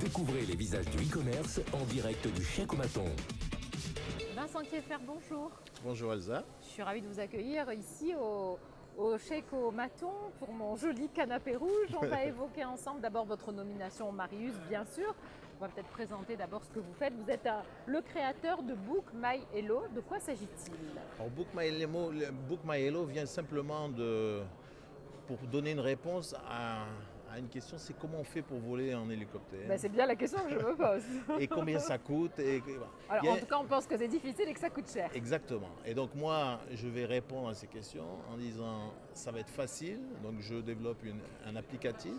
Découvrez les visages du e-commerce en direct du Chèque au Maton. Vincent Kieffer, bonjour. Bonjour Elsa. Je suis ravie de vous accueillir ici au Chèque au Maton pour mon joli canapé rouge. On va évoquer ensemble d'abord votre nomination au Marius, bien sûr. On va peut-être présenter d'abord ce que vous faites. Vous êtes le créateur de Book My Hello. De quoi s'agit-il? Alors Book My Hello vient simplement pour donner une réponse à une question, c'est comment on fait pour voler en hélicoptère? C'est bien la question que je me pose. Et combien ça coûte? Alors, en tout cas, on pense que c'est difficile et que ça coûte cher. Exactement. Et donc moi, je vais répondre à ces questions en disant, ça va être facile. Donc je développe un applicatif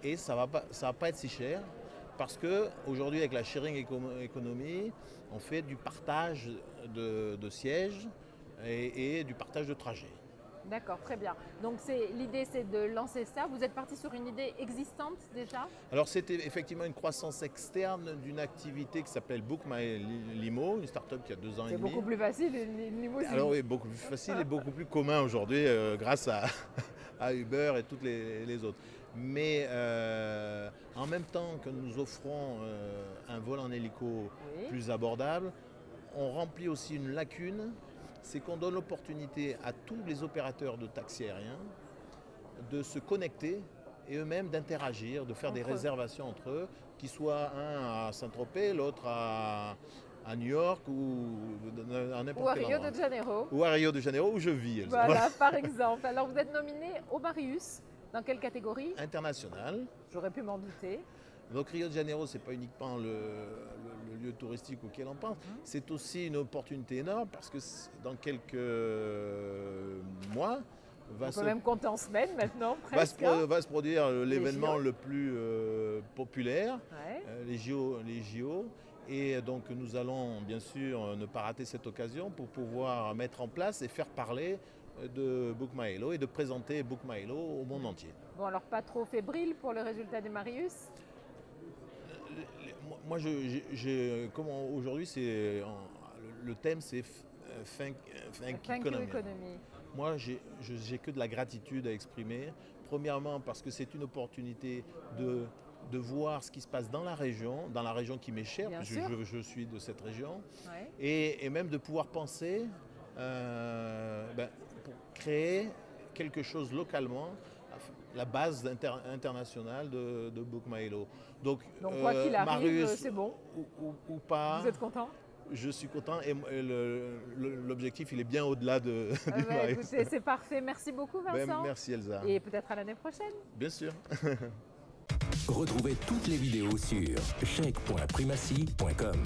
et ça va pas être si cher. Parce qu'aujourd'hui, avec la sharing economy, on fait du partage de sièges et du partage de trajets. D'accord, très bien. Donc l'idée, c'est de lancer ça. Vous êtes parti sur une idée existante déjà? Alors c'était effectivement une croissance externe d'une activité qui s'appelle Book My Limo, une start-up qui a 2 ans et demi. C'est beaucoup plus facile, une limousine. Alors oui, beaucoup plus facile et beaucoup plus commun aujourd'hui grâce à Uber et toutes les autres. Mais en même temps que nous offrons un vol en hélico plus abordable, on remplit aussi une lacune, c'est qu'on donne l'opportunité à tous les opérateurs de taxis aériens de se connecter et eux-mêmes d'interagir, de faire des réservations entre eux, qu'ils soient un à Saint-Tropez, l'autre à New York ou à n'importe quel endroit. Ou à Rio de Janeiro. Ou à Rio de Janeiro, où je vis. Voilà, par exemple. Alors vous êtes nominé au Marius. Dans quelle catégorie? International. J'aurais pu m'en douter. Donc Rio de Janeiro, ce n'est pas uniquement le lieu touristique auquel on pense, c'est aussi une opportunité énorme parce que dans quelques mois, on peut même compter en semaines maintenant, presque. Va se produire l'événement le plus populaire, les JO. Et donc nous allons bien sûr ne pas rater cette occasion pour pouvoir mettre en place et faire parler de Book My Hello et de présenter Book My Hello au monde entier. Bon, alors pas trop fébrile pour le résultat des Marius? Moi, aujourd'hui, le thème, c'est Think Economy. Moi, j'ai que de la gratitude à exprimer. Premièrement, parce que c'est une opportunité de voir ce qui se passe dans la région qui m'est chère, parce que je suis de cette région, et même de pouvoir penser pour créer quelque chose localement, la base internationale de Book My Hello. Donc quoi qu'il arrive, Marius, c'est bon ou pas. Vous êtes content? Je suis content et l'objectif, il est bien au-delà du Marius. Écoutez, c'est parfait. Merci beaucoup, Vincent. Merci, Elsa. Et peut-être à l'année prochaine. Bien sûr. Retrouvez toutes les vidéos sur chèque.primacy.com.